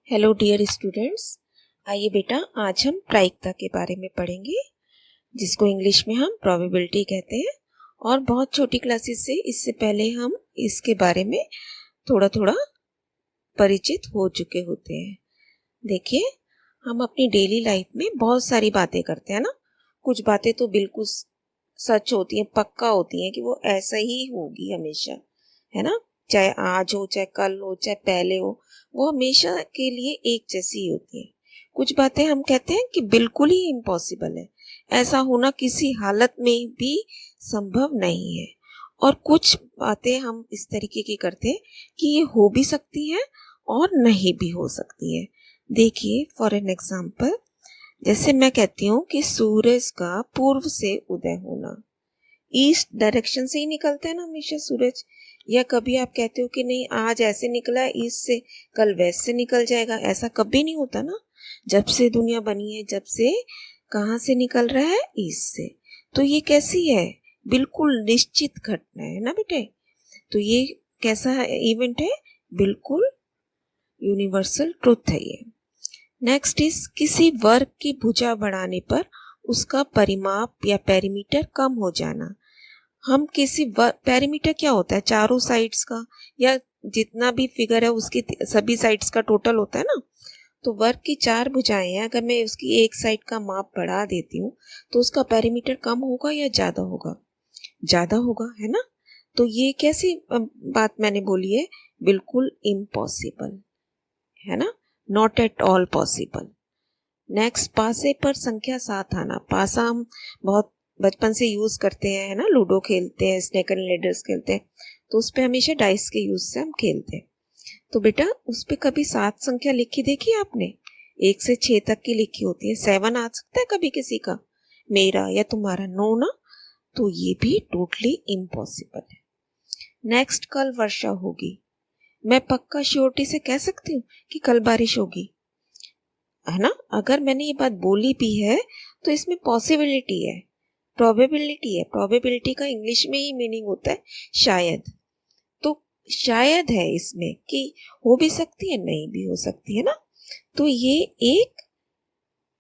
Hello dear students, आइए बेटा आज हम प्रायिकता के बारे में पढ़ेंगे, जिसको इंग्लिश में हम प्रोबेबिलिटी कहते हैं। और बहुत छोटी क्लासेस से इससे पहले हम इसके बारे में थोड़ा थोड़ा परिचित हो चुके होते हैं। देखिए, हम अपनी डेली लाइफ में बहुत सारी बातें करते हैं ना। कुछ बातें तो बिल्कुल सच होती हैं, पक्का होती हैं कि वो ऐसा ही होगी हमेशा, है ना। चाहे आज हो, चाहे कल हो, चाहे पहले हो, वो हमेशा के लिए एक जैसी ही होती है। कुछ बातें हम कहते हैं कि बिल्कुल ही इम्पॉसिबल है, ऐसा होना किसी हालत में भी संभव नहीं है। और कुछ बातें हम इस तरीके की करते हैं कि ये हो भी सकती हैं और नहीं भी हो सकती है। देखिए, फॉर एन एग्जाम्पल, जैसे मैं कहती हूँ कि सूरज का पूर्व से उदय होना, ईस्ट डायरेक्शन से ही निकलता है ना हमेशा सूरज। या कभी आप कहते हो कि नहीं, आज ऐसे निकला है ईस्ट से, कल वेस्ट से निकल जाएगा, ऐसा कभी नहीं होता ना। जब से दुनिया बनी है, जब से कहाँ से निकल रहा है, ईस्ट से। तो ये कैसी है, बिल्कुल निश्चित घटना है ना बेटे। तो ये कैसा इवेंट है, बिल्कुल यूनिवर्सल ट्रुथ है ये। नेक्स्ट इज, किसी वर्ग की भुजा बढ़ाने पर उसका परिमाप या पेरीमीटर कम हो जाना। हम किसी पेरीमीटर क्या होता है, चारों साइड्स का या जितना भी फिगर है उसकी सभी साइड्स का टोटल होता है ना। तो वर्ग की 4 भुजाएं हैं, अगर मैं उसकी एक साइड का माप बढ़ा देती हूँ तो उसका पेरीमीटर कम होगा या ज्यादा होगा, ज्यादा होगा, है ना। तो ये कैसी बात मैंने बोली है, बिल्कुल इम्पॉसिबल, है ना, not at all possible. Next, पासे पर संख्या 7 आना। पासा हम बहुत बचपन से यूज करते हैं, है ना, लूडो खेलते हैं, स्नेक एंड लेडर्स खेलते हैं, तो उस पे हमेशा डाइस के यूज से हम खेलते हैं। तो बेटा उस पे कभी 7 संख्या लिखी देखी आपने, 1 से 6 तक की लिखी होती है। 7 आ सकता है कभी किसी का, मेरा या तुम्हारा, नो ना। तो ये भी टोटली इम्पॉसिबल है। नेक्स्ट, कल वर्षा होगी। मैं पक्का श्योरिटी से कह सकती हूँ कि कल बारिश होगी, है ना। अगर मैंने ये बात बोली भी है तो इसमें पॉसिबिलिटी है, प्रोबेबिलिटी है। प्रोबेबिलिटी का इंग्लिश में ही मीनिंग होता है शायद। तो शायद है इसमें कि हो भी सकती है, नहीं भी हो सकती है ना। तो ये एक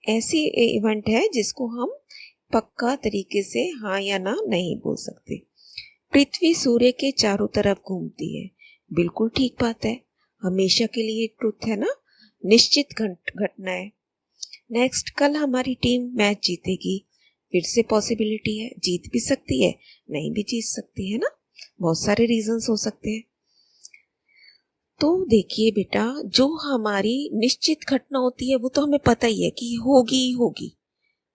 ऐसी इवेंट है जिसको हम पक्का तरीके से हाँ या ना नहीं बोल सकते। पृथ्वी सूर्य के चारों तरफ घूमती है, बिल्कुल ठीक बात है, हमेशा के लिए ट्रुथ है ना, निश्चित घटना है। नेक्स्ट, कल हमारी टीम मैच जीतेगी, फिर से पॉसिबिलिटी है, जीत भी सकती है, नहीं भी जीत सकती है ना, बहुत सारे रीजंस हो सकते हैं। तो देखिए बेटा, जो हमारी निश्चित घटना होती है वो तो हमें पता ही है कि होगी ही होगी,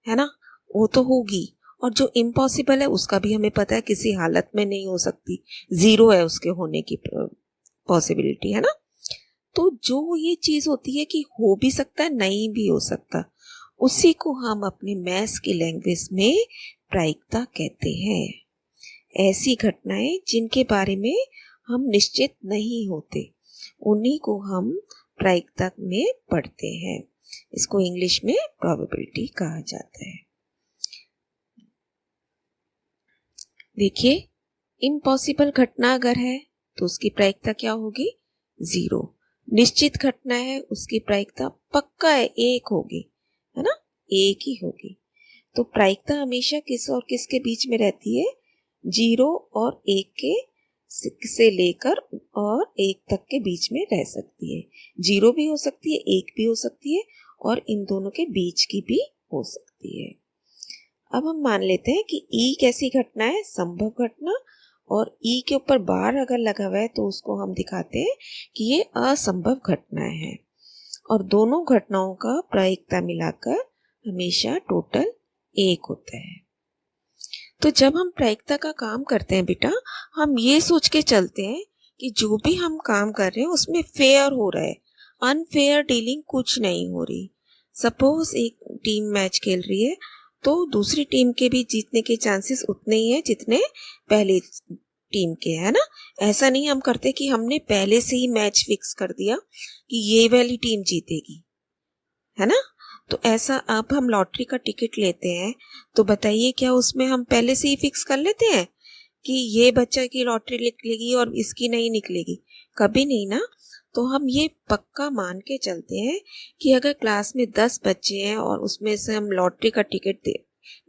है ना, वो तो होगी। और जो इम्पॉसिबल है उसका भी हमें पता है, किसी हालत में नहीं हो सकती, जीरो है उसके होने की पॉसिबिलिटी, है ना। तो जो ये चीज होती है कि हो भी सकता है, नहीं भी हो सकता, उसी को हम अपने मैथ्स की लैंग्वेज में प्रायिकता कहते हैं। ऐसी घटनाएं जिनके बारे में हम निश्चित नहीं होते, उन्हीं को हम प्रायिकता में पढ़ते हैं। इसको इंग्लिश में प्रोबेबिलिटी कहा जाता है। देखिए, इम्पॉसिबल घटना अगर है तो उसकी प्रायिकता क्या होगी, 0। निश्चित घटना है उसकी प्रायिकता पक्का है, 1 होगी, है ना, 1 ही होगी। तो प्रायिकता हमेशा किस और किस के बीच में रहती है, 0 और 1 के से लेकर और 1 तक के बीच में रह सकती है। 0 भी हो सकती है, 1 भी हो सकती है, और इन दोनों के बीच की भी हो सकती है। अब हम मान लेते हैं कि ई कैसी घटना है, संभव घटना, और ई के ऊपर बार अगर लगा हुआ है तो उसको हम दिखाते हैं कि ये असंभव घटनाएं हैं। और दोनों घटनाओं का प्रायिकता मिलाकर हमेशा टोटल 1 होता है। तो जब हम प्रायिकता का काम करते हैं बेटा, हम ये सोच के चलते हैं कि जो भी हम काम कर रहे हैं उसमें फेयर हो रहा है, अनफेयर डीलिंग कुछ नहीं हो रही। सपोज एक टीम मैच खेल रही है तो दूसरी टीम के भी जीतने के चांसेस उतने ही हैं जितने पहले टीम के, है ना। ऐसा नहीं हम करते कि हमने पहले से ही मैच फिक्स कर दिया कि ये वाली टीम जीतेगी, है ना। तो ऐसा, अब हम लॉटरी का टिकट लेते हैं तो बताइए क्या उसमें हम पहले से ही फिक्स कर लेते हैं कि ये बच्चा की लॉटरी निकलेगी और इसकी नहीं निकलेगी, कभी नहीं ना। तो हम ये पक्का मान के चलते हैं कि अगर क्लास में 10 बच्चे हैं और उसमें से हम लॉटरी का टिकट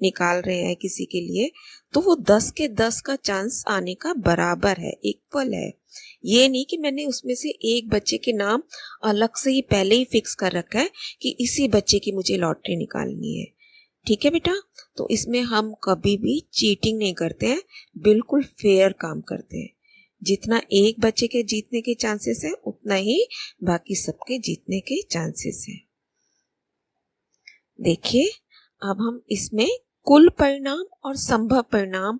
निकाल रहे हैं किसी के लिए, तो वो 10 के 10 का चांस आने का बराबर है, इक्वल है। ये नहीं कि मैंने उसमें से एक बच्चे के नाम अलग से ही पहले ही फिक्स कर रखा है कि इसी बच्चे की मुझे लॉटरी निकालनी है। ठीक है बेटा, तो इसमें हम कभी भी चीटिंग नहीं करते हैं, बिल्कुल फेयर काम करते हैं। जितना एक बच्चे के जीतने के चांसेस है उतना ही बाकी सबके जीतने के चांसेस है। देखिए, अब हम इसमें कुल परिणाम और संभव परिणाम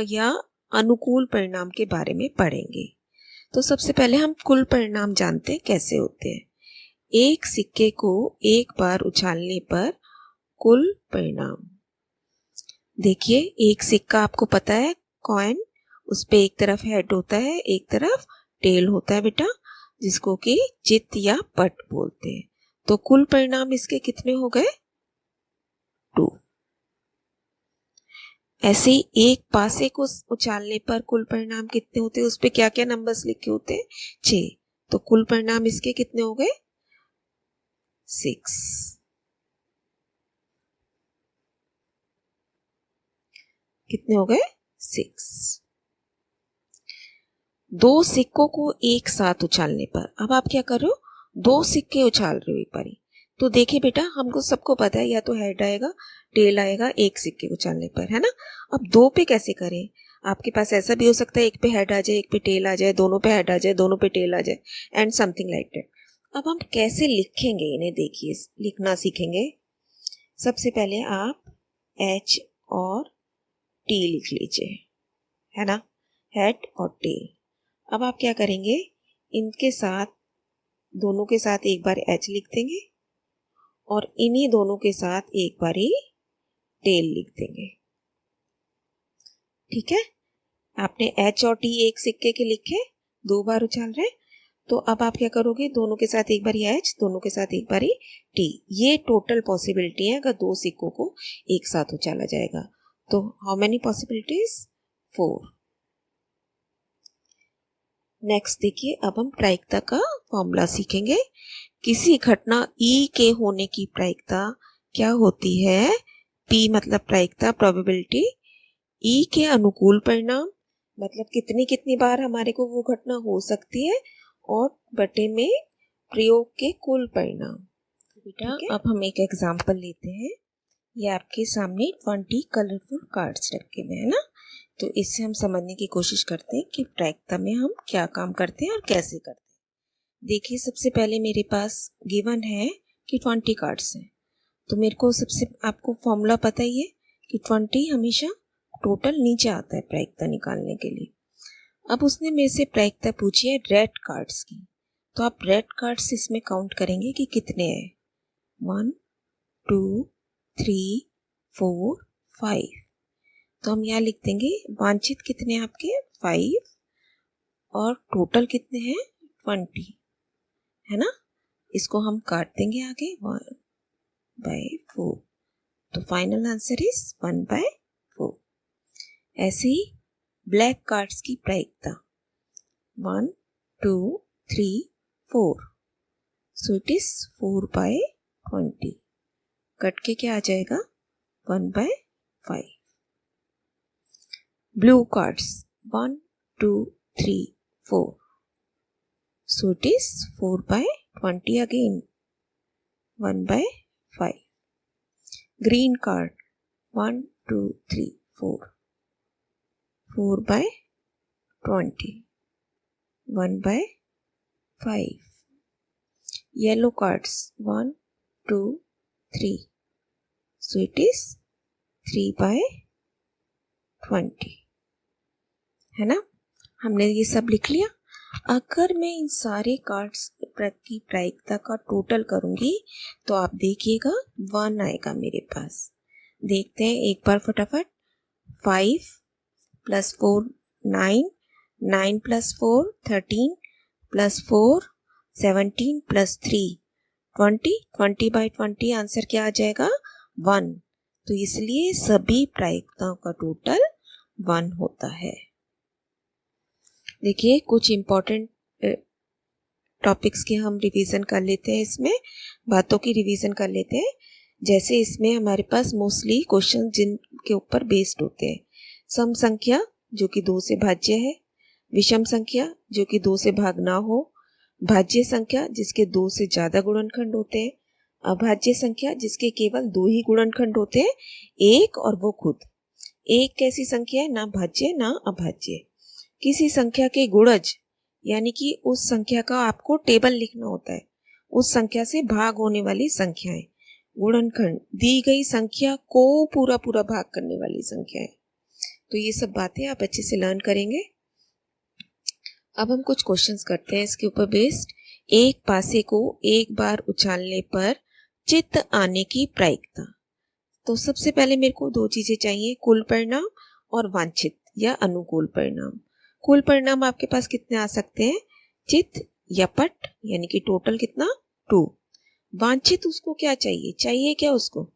या अनुकूल परिणाम के बारे में पढ़ेंगे। तो सबसे पहले हम कुल परिणाम जानते हैं कैसे होते हैं। एक सिक्के को एक बार उछालने पर कुल परिणाम। देखिए, एक सिक्का आपको पता है कॉइन, उस पे एक तरफ हेड होता है, एक तरफ टेल होता है बेटा, जिसको कि चित या पट बोलते हैं। तो कुल परिणाम इसके कितने हो गए? 2। ऐसे ही एक पासे को उछालने पर कुल परिणाम कितने होते हैं, उस पे क्या क्या नंबर्स लिखे होते हैं? 6। तो कुल परिणाम इसके कितने हो गए? 6। कितने हो गए? 6। दो सिक्कों को एक साथ उछालने पर, अब आप क्या कर रहे हो? 2 सिक्के उछाल रहे हो एक बारी। तो देखिए बेटा, हमको सबको पता है या तो हेड आएगा, टेल आएगा एक सिक्के उछालने पर, है ना। अब 2 पे कैसे करें? आपके पास ऐसा भी हो सकता है एक पे हेड आ जाए, एक पे टेल आ जाए, दोनों पे हेड आ जाए, दोनों पे टेल आ जाए, एंड समथिंग लाइक दैट। अब हम कैसे लिखेंगे इन्हें, देखिए लिखना सीखेंगे। सबसे पहले आप H और T लिख लीजिए, है ना, हेड और टेल। अब आप क्या करेंगे, इनके साथ, दोनों के साथ एक बार H लिख देंगे और इन्हीं दोनों के साथ एक बार ही टेल लिख देंगे। ठीक है, आपने H और T एक सिक्के के लिखे, 2 बार उछाल रहे। तो अब आप क्या करोगे, दोनों के साथ एक बार H, दोनों के साथ एक बार T। ये टोटल पॉसिबिलिटी है अगर 2 सिक्कों को एक साथ उछाला जाएगा। तो हाउ मेनी पॉसिबिलिटीज? 4। नेक्स्ट देखिए, अब हम प्रायिकता का फॉर्मूला सीखेंगे। किसी घटना E के होने की प्रायिकता क्या होती है? P मतलब प्रायिकता, प्रोबेबिलिटी। E के अनुकूल परिणाम मतलब कितनी कितनी बार हमारे को वो घटना हो सकती है, और बटे में प्रयोग के कुल परिणाम। बेटा, अब हम एक एग्जाम्पल लेते हैं। ये आपके सामने 20 कलरफुल कार्ड्स रखे हुए हैं ना, तो इससे हम समझने की कोशिश करते हैं कि प्रायिकता में हम क्या काम करते हैं और कैसे करते हैं। देखिए, सबसे पहले मेरे पास गिवन है कि 20 कार्ड्स हैं, तो मेरे को सबसे, आपको फॉर्मूला पता ही है कि 20 हमेशा टोटल नीचे आता है प्रायिकता निकालने के लिए। अब उसने मेरे से प्रायिकता पूछी है रेड कार्ड्स की, तो आप रेड कार्ड्स इसमें काउंट करेंगे कि कितने हैं। 1 2 3 4 5। तो हम यहाँ लिख देंगे वांछित कितने हैं आपके? 5, और टोटल कितने हैं? 20, है ना। इसको हम काट देंगे आगे 1/4, तो फाइनल आंसर इज 1/4। ऐसे ही ब्लैक कार्ड्स की प्रायिकता 1 2 3 4, सो इट इज 4/20। कट के क्या आ जाएगा? 1/5। Blue cards 1 2 3 4, so it is 4/20 again, 1/5. Green card 1 2 3 4, 4/20, 1/5. Yellow cards 1 2 3, so it is 3/20, है ना। हमने ये सब लिख लिया। अगर मैं इन सारे कार्ड्स की प्रायिकता का टोटल करूंगी तो आप देखिएगा 1 आएगा मेरे पास। देखते हैं एक बार फटाफट। 5 + 4 9, 9 + 4 13, + 4 17, + 3 20, 20/20 आंसर क्या आ जाएगा? 1। तो इसलिए सभी प्रायिकताओं का टोटल 1 होता है। देखिए, कुछ इंपॉर्टेंट टॉपिक्स की हम रिवीजन कर लेते हैं, इसमें बातों की रिवीजन कर लेते हैं। जैसे इसमें हमारे पास मोस्टली क्वेश्चन जिनके ऊपर बेस्ड होते हैं, सम संख्या जो कि 2 से भाज्य है, विषम संख्या जो कि 2 से भाग ना हो, भाज्य संख्या जिसके 2 से ज़्यादा गुणनखंड होते हैं, अभाज्य संख्या जिसके केवल 2 ही गुणनखंड होते हैं, एक और वो खुद। एक कैसी संख्या है? ना भाज्य ना अभाज्य। किसी संख्या के गुणज यानी कि उस संख्या का आपको टेबल लिखना होता है, उस संख्या से भाग होने वाली संख्याएं। गुणनखंड दी गई संख्या को पूरा पूरा भाग करने वाली संख्या है। तो ये सब बातें आप अच्छे से लर्न करेंगे। अब हम कुछ क्वेश्चंस करते हैं इसके ऊपर बेस्ड। एक पासे को एक बार उछालने पर चित्त आने की प्रायिकता। तो सबसे पहले मेरे को 2 चीजें चाहिए, कुल परिणाम और वांछित या अनुकूल परिणाम। कुल परिणाम आपके पास कितने आ सकते हैं? चित्त या पट, यानी कि टोटल कितना? 2। वांछित उसको क्या चाहिए? चाहिए क्या उसको?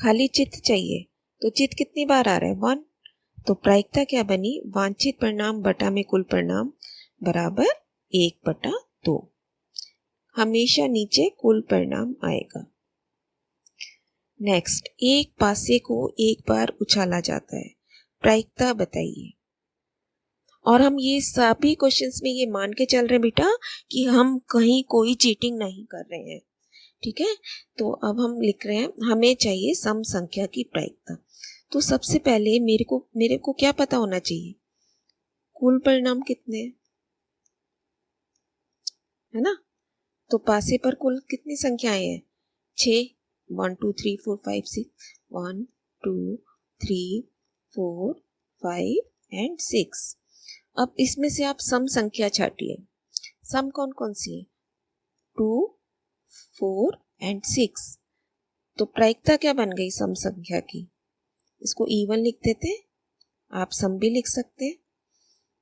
खाली चित्त चाहिए। तो चित्त कितनी बार आ रहा है? 1। तो प्रायिकता क्या बनी? वांछित परिणाम बटा में कुल परिणाम बराबर 1/2। हमेशा नीचे कुल परिणाम आएगा। नेक्स्ट, एक पासे को एक बार उछाला जाता है, प्रायिकता बताइए। और हम ये सभी क्वेश्चंस में ये मान के चल रहे हैं बेटा कि हम कहीं कोई चीटिंग नहीं कर रहे हैं, ठीक है। तो अब हम लिख रहे हैं, हमें चाहिए सम संख्या की प्रायिकता। तो सबसे पहले मेरे को क्या पता होना चाहिए? कुल परिणाम कितने हैं, है ना। तो पासे पर कुल कितनी संख्याएं हैं? 6। 1 2 3 4 5 6। 1 2 3 4 5 एंड 6। अब इसमें से आप सम संख्या छाटिए। सम कौन कौन सी है? 2 4 एंड 6। तो प्रायिकता क्या बन गई सम संख्या की? इसको इवन लिख देते, आप सम भी लिख सकते हैं।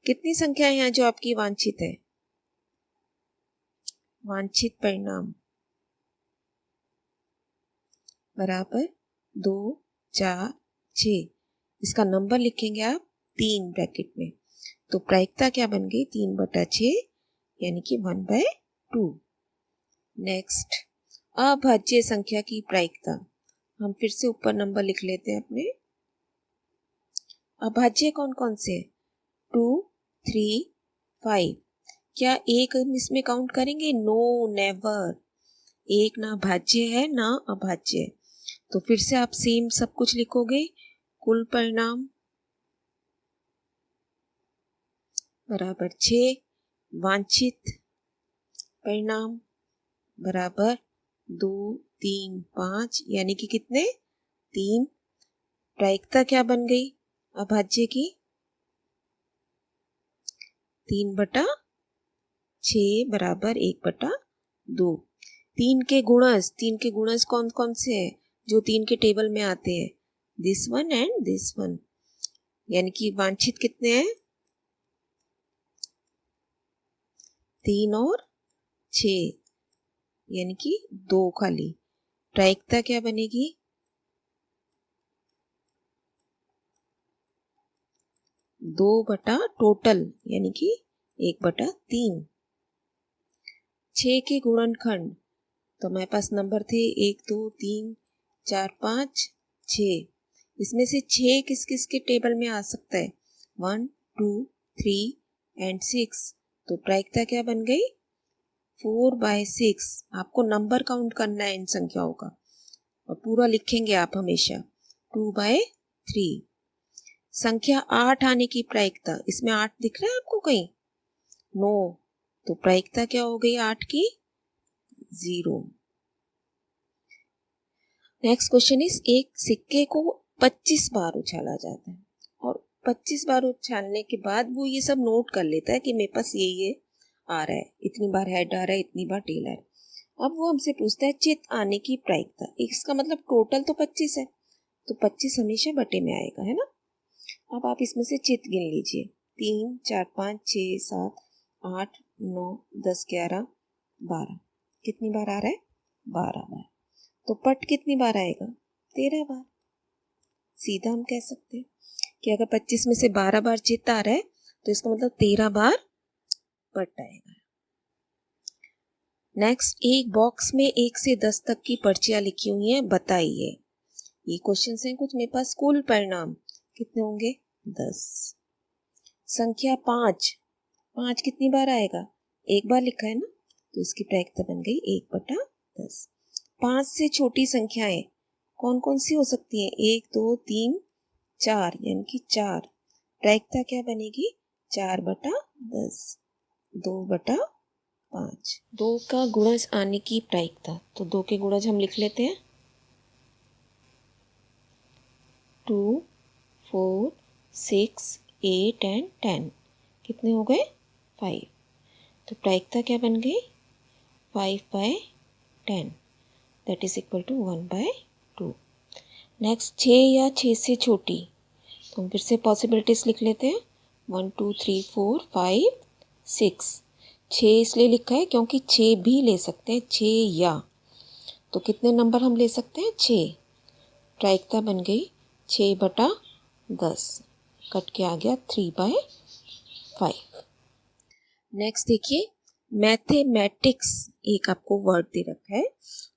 कितनी संख्याएं हैं जो आपकी वांछित है? वांछित परिणाम बराबर 2 4 6। इसका नंबर लिखेंगे आप 3 ब्रैकेट में। तो प्रायिकता क्या बन गई? 3/6 यानी कि 1/2। नेक्स्ट, अभाज्य संख्या की प्रायिकता। हम फिर से ऊपर नंबर लिख लेते हैं अपने। अभाज्य कौन कौन से है? 2 3 5। क्या एक हम इसमें काउंट करेंगे? No, never. एक ना भाज्य है ना अभाज्य है। तो फिर से आप सेम सब कुछ लिखोगे। कुल परिणाम बराबर 6, वांछित परिणाम बराबर 2 3 5 यानी कि कितने? 3। प्रायिकता क्या बन गई अभाज्य की? 3/6 बराबर 1/2। 3 के गुणज कौन कौन से हैं जो 3 के टेबल में आते हैं? This one and this one. यानी कि वांछित कितने हैं? 3 और 6 यानी कि 2 खाली। प्रायिकता क्या बनेगी? 2 बटा टोटल यानी कि 1/3। 6 के गुणनखंड, तो हमारे पास नंबर थे 1 2 3 4 5 6। इसमें से 6 किस किस के टेबल में आ सकता है? 1 2 3 एंड 6। तो प्रायिकता क्या बन गई? 4/6। आपको नंबर काउंट करना है इन संख्याओं का और पूरा लिखेंगे आप हमेशा। 2/3। संख्या 8 आने की प्रायिकता। इसमें 8 दिख रहा है आपको कहीं? नो। तो प्रायिकता क्या हो गई 8 की? 0। नेक्स्ट क्वेश्चन इज, एक सिक्के को 25 बार उछाला जाता है और 25 बार उछालने के बाद वो ये सब नोट कर लेता है कि मेरे पास ये आ रहा है, इतनी बार हेड आ रहा है, इतनी बार टेल आ रहा है। अब वो हमसे पूछता है चित्त आने की प्रायिकता। इसका मतलब टोटल तो 25 है, तो 25 हमेशा बटे में आएगा, है ना। अब आप इसमें से चित्त गिन लीजिए। 3 4 5 6 7 8 9 10 11 12। कितनी बार आ रहा है? 12 बार। तो पट कितनी बार आएगा? 13 बार। सीधा हम कह सकते हैं कि अगर 25 में से 12 बार चित्त आ रहा है तो इसका मतलब 13 बार पट आएगा। नेक्स्ट, एक बॉक्स में 1 से 10 तक की पर्चियां लिखी हुई हैं, बताइए। ये क्वेश्चन हैं कुछ मेरे पास। कुल परिणाम कितने होंगे? 10। संख्या 5, 5 कितनी बार आएगा? एक बार लिखा है ना, तो इसकी प्रायिकता बन गई 1/10। 5 से छोटी संख्याएं कौन कौन सी हो सकती हैं? 1, 2, 3, 4, यानी कि 4। प्रायिकता क्या बनेगी? 4/10, 2/5। 2 का गुणज आने की प्रायिकता, तो 2 के गुणज हम लिख लेते हैं। 2, 4, 6, 8 एंड 10 कितने हो गए? 5। तो प्रायिकता क्या बन गई? 5/10, that is equal to 1/2। Next, 6 या 6 से छोटी, तो हम फिर से पॉसिबिलिटीज लिख लेते हैं। 1, 2, 3, 4, 5, 6। 6 इसलिए लिखा है क्योंकि 6 भी ले सकते हैं, 6 या, तो कितने नंबर हम ले सकते हैं? 6। प्रायिकता बन गई 6/10, कट के आ गया 3/5। नेक्स्ट देखिए, मैथमेटिक्स एक आपको वर्ड दे रखा है,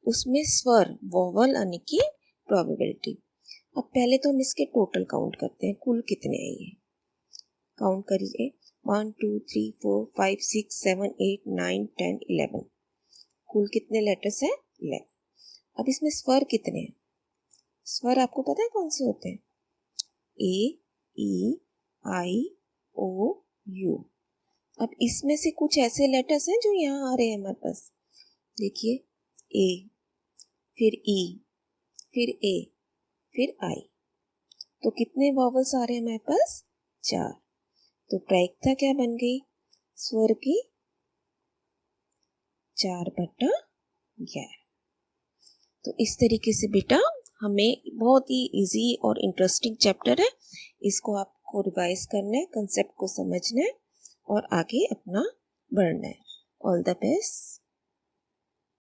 उसमें स्वर वोवल आने की प्रोबेबिलिटी। अब पहले तो हम इसके टोटल काउंट करते हैं, कुल कितने हैं ये। काउंट करिए, 1, 2, 3, 4, 5, 6, 7, 8, 9, 10, 11। कुल कितने लेटर्स हैं? 11। अब इसमें स्वर कितने हैं? स्वर आपको पता है कौन से होते हैं? ए, ई, आई, ओ, यू। अब इसमें से कुछ ऐसे लेटर्स हैं जो यहाँ आ रहे हैं हमारे पास। देखिए, ए, फिर ई, फिर ए, फिर आई। तो कितने वॉवल्स आ रहे हैं हमारे पास? 4। तो प्रायिकता क्या बन गई स्वर की? 4/11। तो इस तरीके से बेटा हमें बहुत ही इजी और इंटरेस्टिंग चैप्टर है, इसको आपको रिवाइज करना है, कंसेप्ट को समझना है और आगे अपना बढ़ना है। All the best.